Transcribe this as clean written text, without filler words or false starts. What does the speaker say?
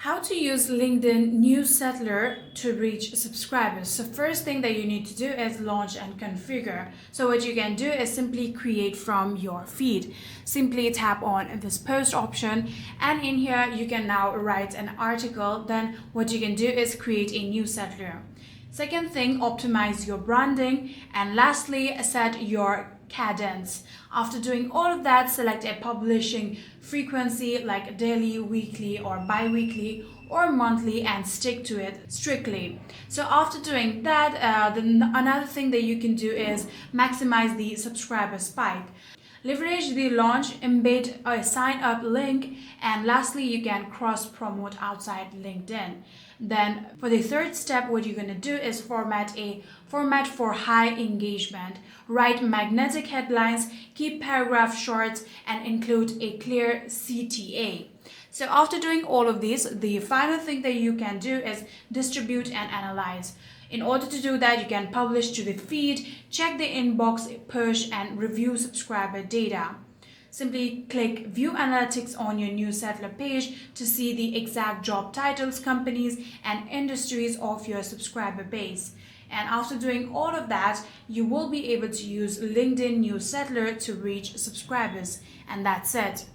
How to use LinkedIn Newsletter to reach subscribers. So first thing that you need to do is launch and configure. So what you can do is simply create from your feed. Simply tap on this post option, and in here you can now write an article. Then what you can do is create a newsletter. Second thing, optimize your branding, and lastly, set your cadence. After doing all of that, select a publishing frequency like daily, weekly, or bi-weekly or monthly, and stick to it strictly. So after doing that, then another thing that you can do is maximize the subscriber spike. Leverage the launch, embed a sign up link, and lastly, you can cross promote outside LinkedIn. Then for the third step, what you're going to do is format for high engagement. Write magnetic headlines, keep paragraph short, and include a clear CTA. So after doing all of these, the final thing that you can do is distribute and analyze. In order to do that, you can publish to the feed, check the inbox, push, and review subscriber data. Simply click View Analytics on your newsletter page to see the exact job titles, companies, and industries of your subscriber base. And after doing all of that, you will be able to use LinkedIn Newsletter to reach subscribers. And that's it.